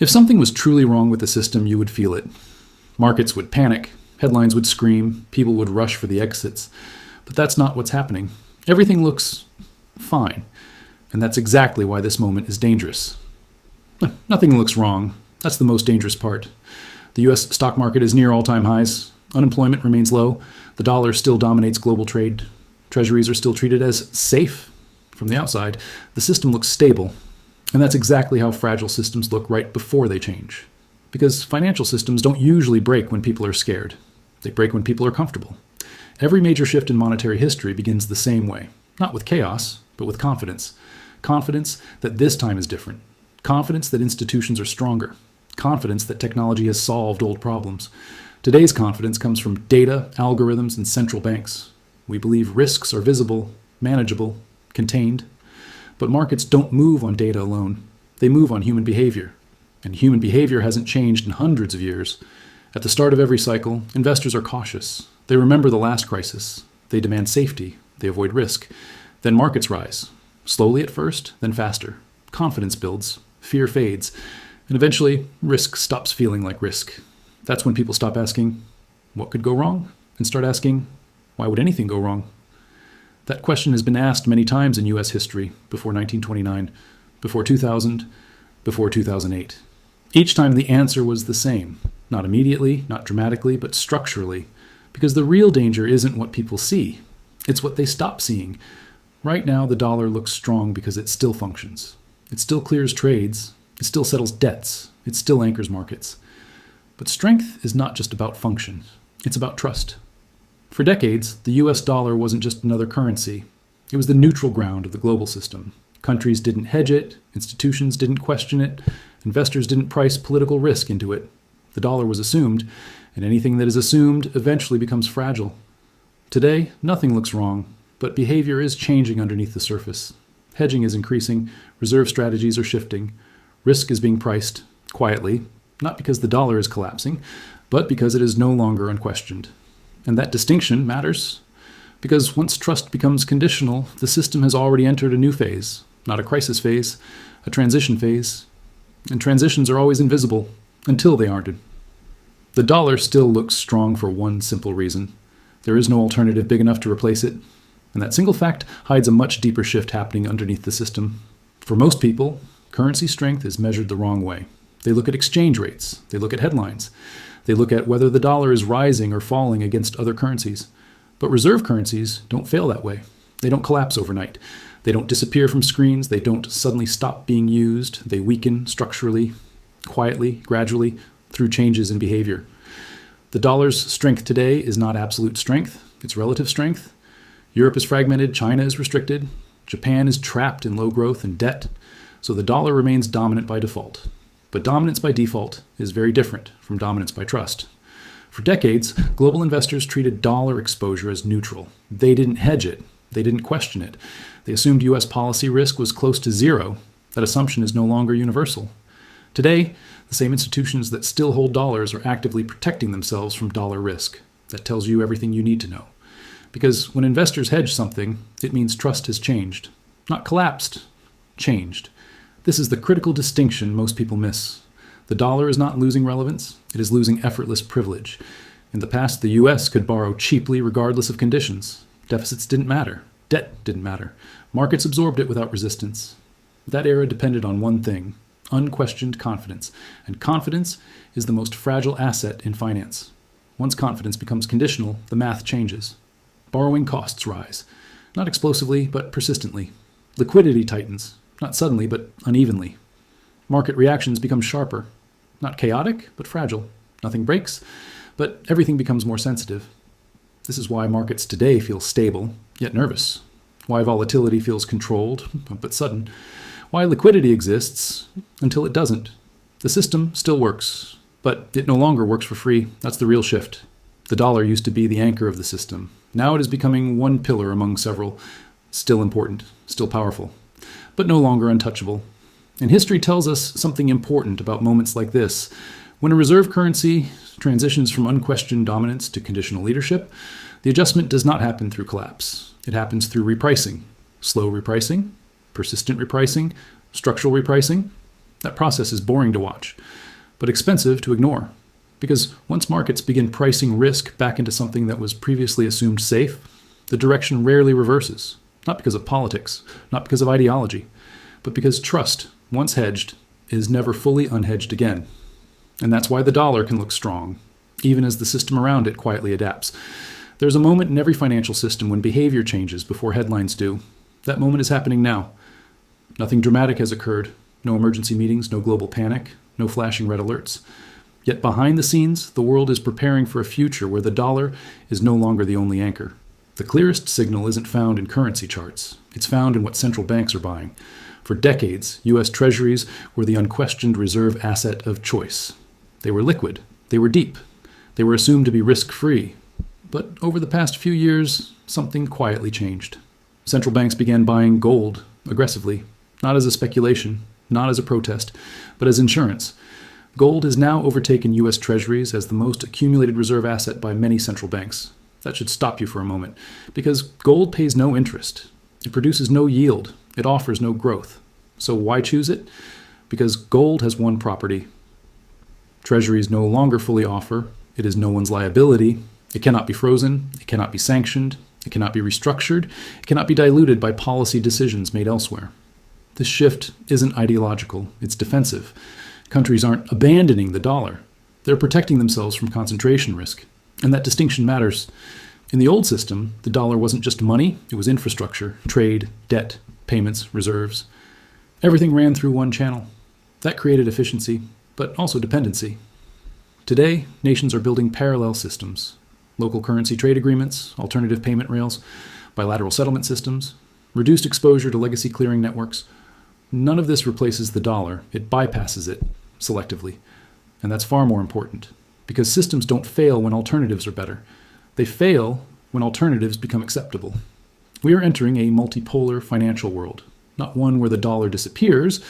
If something was truly wrong with the system, you would feel it. Markets would panic, headlines would scream, people would rush for the exits. But that's not what's happening. Everything looks fine. And that's exactly why this moment is dangerous. Nothing looks wrong. That's the most dangerous part. The US stock market is near all-time highs. Unemployment remains low. The dollar still dominates global trade. Treasuries are still treated as safe. From the outside, the system looks stable. And that's exactly how fragile systems look right before they change. Because financial systems don't usually break when people are scared. They break when people are comfortable. Every major shift in monetary history begins the same way. Not with chaos, but with confidence. Confidence that this time is different. Confidence that institutions are stronger. Confidence that technology has solved old problems. Today's confidence comes from data, algorithms, and central banks. We believe risks are visible, manageable, contained. But markets don't move on data alone. They move on human behavior. And human behavior hasn't changed in hundreds of years. At the start of every cycle, investors are cautious. They remember the last crisis. They demand safety. They avoid risk. Then markets rise. Slowly at first, then faster. Confidence builds. Fear fades. And eventually, risk stops feeling like risk. That's when people stop asking, what could go wrong? And start asking, why would anything go wrong? That question has been asked many times in U.S. history, before 1929, before 2000, before 2008. Each time the answer was the same. Not immediately, not dramatically, but structurally. Because the real danger isn't what people see. It's what they stop seeing. Right now, the dollar looks strong because it still functions. It still clears trades. It still settles debts. It still anchors markets. But strength is not just about function. It's about trust. For decades, the US dollar wasn't just another currency. It was the neutral ground of the global system. Countries didn't hedge it. Institutions didn't question it. Investors didn't price political risk into it. The dollar was assumed, and anything that is assumed eventually becomes fragile. Today, nothing looks wrong, but behavior is changing underneath the surface. Hedging is increasing, reserve strategies are shifting, risk is being priced quietly, not because the dollar is collapsing, but because it is no longer unquestioned. And that distinction matters, because once trust becomes conditional, the system has already entered a new phase, not a crisis phase, a transition phase. And transitions are always invisible, until they aren't. The dollar still looks strong for one simple reason. There is no alternative big enough to replace it. And that single fact hides a much deeper shift happening underneath the system. For most people, currency strength is measured the wrong way. They look at exchange rates. They look at headlines. They look at whether the dollar is rising or falling against other currencies. But reserve currencies don't fail that way. They don't collapse overnight. They don't disappear from screens. They don't suddenly stop being used. They weaken structurally, quietly, gradually, through changes in behavior. The dollar's strength today is not absolute strength. It's relative strength. Europe is fragmented. China is restricted. Japan is trapped in low growth and debt. So the dollar remains dominant by default. But dominance by default is very different from dominance by trust. For decades, global investors treated dollar exposure as neutral. They didn't hedge it. They didn't question it. They assumed U.S. policy risk was close to zero. That assumption is no longer universal. Today, the same institutions that still hold dollars are actively protecting themselves from dollar risk. That tells you everything you need to know. Because when investors hedge something, it means trust has changed. Not collapsed, changed. This is the critical distinction most people miss. The dollar is not losing relevance. It is losing effortless privilege. In the past, the U.S. could borrow cheaply regardless of conditions. Deficits didn't matter. Debt didn't matter. Markets absorbed it without resistance. That era depended on one thing: unquestioned confidence. And confidence is the most fragile asset in finance. Once confidence becomes conditional, the math changes. Borrowing costs rise. Not explosively, but persistently. Liquidity tightens. Not suddenly, but unevenly. Market reactions become sharper. Not chaotic, but fragile. Nothing breaks, but everything becomes more sensitive. This is why markets today feel stable, yet nervous. Why volatility feels controlled, but sudden. Why liquidity exists until it doesn't. The system still works, but it no longer works for free. That's the real shift. The dollar used to be the anchor of the system. Now it is becoming one pillar among several, still important, still powerful, but no longer untouchable. And history tells us something important about moments like this. When a reserve currency transitions from unquestioned dominance to conditional leadership, the adjustment does not happen through collapse. It happens through repricing. Slow repricing, persistent repricing, structural repricing. That process is boring to watch, but expensive to ignore. Because once markets begin pricing risk back into something that was previously assumed safe, the direction rarely reverses. Not because of politics, not because of ideology, but because trust, once hedged, is never fully unhedged again. And that's why the dollar can look strong, even as the system around it quietly adapts. There's a moment in every financial system when behavior changes before headlines do. That moment is happening now. Nothing dramatic has occurred. No emergency meetings, no global panic, no flashing red alerts. Yet behind the scenes, the world is preparing for a future where the dollar is no longer the only anchor. The clearest signal isn't found in currency charts. It's found in what central banks are buying. For decades, U.S. Treasuries were the unquestioned reserve asset of choice. They were liquid. They were deep. They were assumed to be risk-free. But over the past few years, something quietly changed. Central banks began buying gold aggressively, not as a speculation, not as a protest, but as insurance. Gold has now overtaken U.S. Treasuries as the most accumulated reserve asset by many central banks. That should stop you for a moment, because gold pays no interest. It produces no yield. It offers no growth. So why choose it? Because gold has one property. Treasuries no longer fully offer. It is no one's liability. It cannot be frozen. It cannot be sanctioned. It cannot be restructured. It cannot be diluted by policy decisions made elsewhere. This shift isn't ideological. It's defensive. Countries aren't abandoning the dollar. They're protecting themselves from concentration risk. And that distinction matters. In the old system, the dollar wasn't just money, it was infrastructure, trade, debt, payments, reserves. Everything ran through one channel. That created efficiency, but also dependency. Today, nations are building parallel systems. Local currency trade agreements, alternative payment rails, bilateral settlement systems, reduced exposure to legacy clearing networks. None of this replaces the dollar. It bypasses it selectively. And that's far more important, because systems don't fail when alternatives are better. They fail when alternatives become acceptable. We are entering a multipolar financial world, not one where the dollar disappears,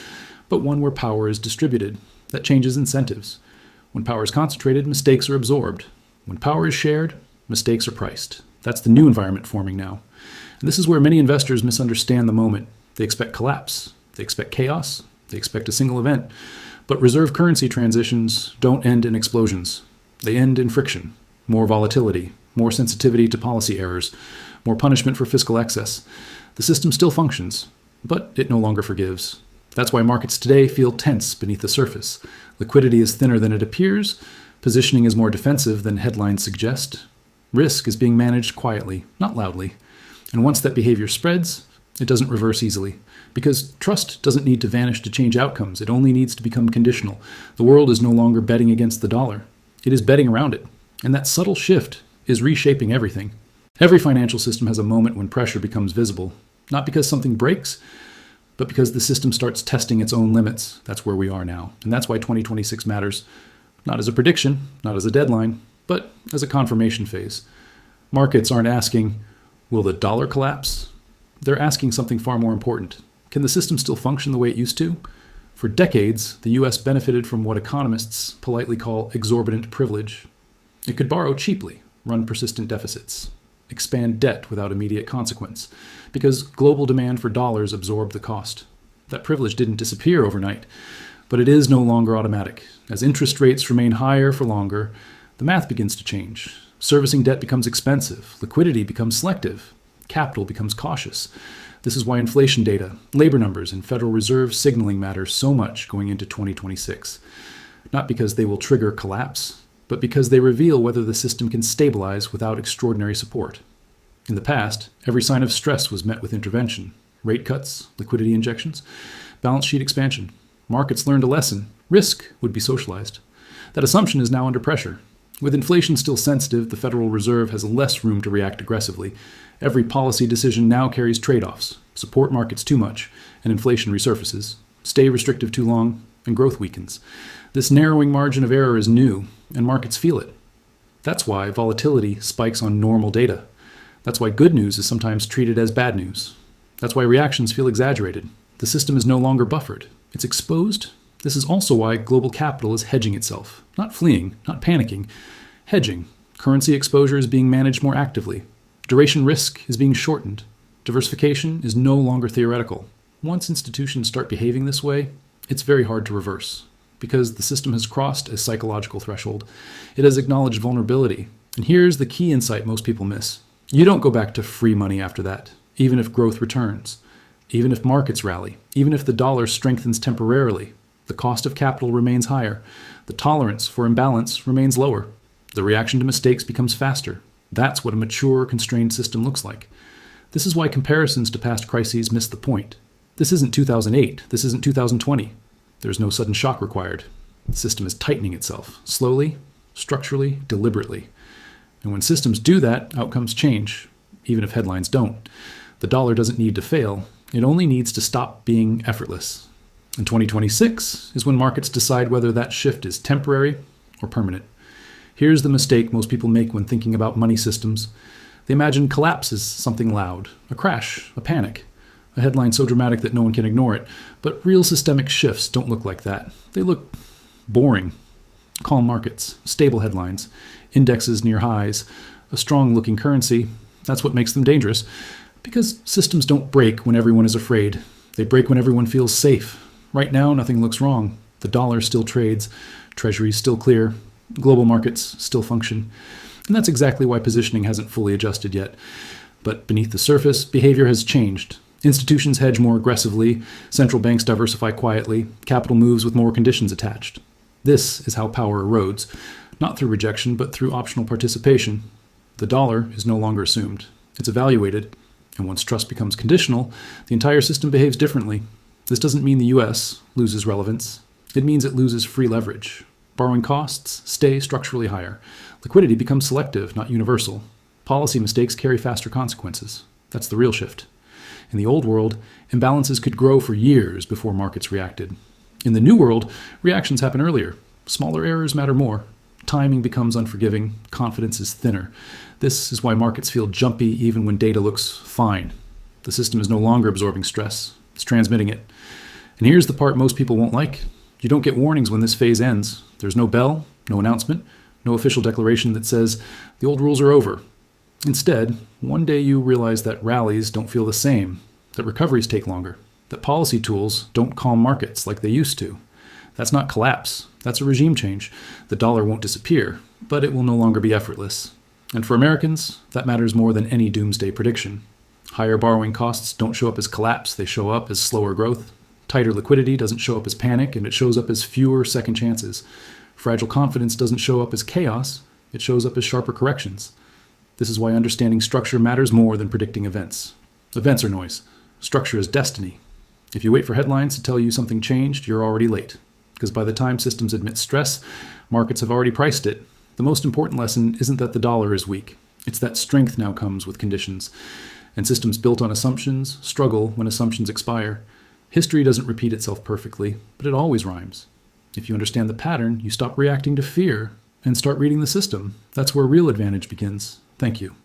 but one where power is distributed. That changes incentives. When power is concentrated, mistakes are absorbed. When power is shared, mistakes are priced. That's the new environment forming now. And this is where many investors misunderstand the moment. They expect collapse. They expect chaos. They expect a single event. But reserve currency transitions don't end in explosions. They end in friction, more volatility, more sensitivity to policy errors, more punishment for fiscal excess. The system still functions, but it no longer forgives. That's why markets today feel tense beneath the surface. Liquidity is thinner than it appears. Positioning is more defensive than headlines suggest. Risk is being managed quietly, not loudly. And once that behavior spreads, it doesn't reverse easily. Because trust doesn't need to vanish to change outcomes. It only needs to become conditional. The world is no longer betting against the dollar. It is betting around it. And that subtle shift is reshaping everything. Every financial system has a moment when pressure becomes visible. Not because something breaks, but because the system starts testing its own limits. That's where we are now. And that's why 2026 matters. Not as a prediction, not as a deadline, but as a confirmation phase. Markets aren't asking, will the dollar collapse? They're asking something far more important. Can the system still function the way it used to? For decades, the U.S. benefited from what economists politely call exorbitant privilege. It could borrow cheaply, run persistent deficits, expand debt without immediate consequence, because global demand for dollars absorbed the cost. That privilege didn't disappear overnight, but it is no longer automatic. As interest rates remain higher for longer, the math begins to change. Servicing debt becomes expensive, liquidity becomes selective, capital becomes cautious. This is why inflation data, labor numbers, and Federal Reserve signaling matter so much going into 2026. Not because they will trigger collapse, but because they reveal whether the system can stabilize without extraordinary support. In the past, every sign of stress was met with intervention. Rate cuts, liquidity injections, balance sheet expansion. Markets learned a lesson. Risk would be socialized. That assumption is now under pressure. With inflation still sensitive, the Federal Reserve has less room to react aggressively. Every policy decision now carries trade-offs. Support markets too much, and inflation resurfaces. Stay restrictive too long, and growth weakens. This narrowing margin of error is new, and markets feel it. That's why volatility spikes on normal data. That's why good news is sometimes treated as bad news. That's why reactions feel exaggerated. The system is no longer buffered. It's exposed. This is also why global capital is hedging itself. Not fleeing, not panicking. Hedging. Currency exposure is being managed more actively. Duration risk is being shortened. Diversification is no longer theoretical. Once institutions start behaving this way, It's very hard to reverse because the system has crossed a psychological threshold. It has acknowledged vulnerability. And here's the key insight most people miss. You don't go back to free money after that, even if growth returns, even if markets rally, even if the dollar strengthens temporarily. The cost of capital remains higher. The tolerance for imbalance remains lower. The reaction to mistakes becomes faster. That's what a mature, constrained system looks like. This is why comparisons to past crises miss the point. This isn't 2008. This isn't 2020. There's no sudden shock required. The system is tightening itself, slowly, structurally, deliberately. And when systems do that, outcomes change, even if headlines don't. The dollar doesn't need to fail. It only needs to stop being effortless. And 2026 is when markets decide whether that shift is temporary or permanent. Here's the mistake most people make when thinking about money systems. They imagine collapse as something loud, a crash, a panic, a headline so dramatic that no one can ignore it. But real systemic shifts don't look like that. They look boring. Calm markets, stable headlines, indexes near highs, a strong-looking currency. That's what makes them dangerous. Because systems don't break when everyone is afraid. They break when everyone feels safe. Right now, nothing looks wrong. The dollar still trades, treasuries still clear, global markets still function. And that's exactly why positioning hasn't fully adjusted yet. But beneath the surface, behavior has changed. Institutions hedge more aggressively, central banks diversify quietly, capital moves with more conditions attached. This is how power erodes, not through rejection, but through optional participation. The dollar is no longer assumed. It's evaluated. And once trust becomes conditional, the entire system behaves differently. This doesn't mean the US loses relevance. It means it loses free leverage. Borrowing costs stay structurally higher. Liquidity becomes selective, not universal. Policy mistakes carry faster consequences. That's the real shift. In the old world, imbalances could grow for years before markets reacted. In the new world, reactions happen earlier. Smaller errors matter more. Timing becomes unforgiving. Confidence is thinner. This is why markets feel jumpy even when data looks fine. The system is no longer absorbing stress. It's transmitting it. And here's the part most people won't like. You don't get warnings when this phase ends. There's no bell, no announcement, no official declaration that says the old rules are over. Instead, one day you realize that rallies don't feel the same, that recoveries take longer, that policy tools don't calm markets like they used to. That's not collapse. That's a regime change. The dollar won't disappear, but it will no longer be effortless. And for Americans, that matters more than any doomsday prediction. Higher borrowing costs don't show up as collapse, they show up as slower growth. Tighter liquidity doesn't show up as panic, and it shows up as fewer second chances. Fragile confidence doesn't show up as chaos, it shows up as sharper corrections. This is why understanding structure matters more than predicting events. Events are noise. Structure is destiny. If you wait for headlines to tell you something changed, you're already late. Because by the time systems admit stress, markets have already priced it. The most important lesson isn't that the dollar is weak. It's that strength now comes with conditions. And systems built on assumptions struggle when assumptions expire. History doesn't repeat itself perfectly, but it always rhymes. If you understand the pattern, you stop reacting to fear and start reading the system. That's where real advantage begins. Thank you.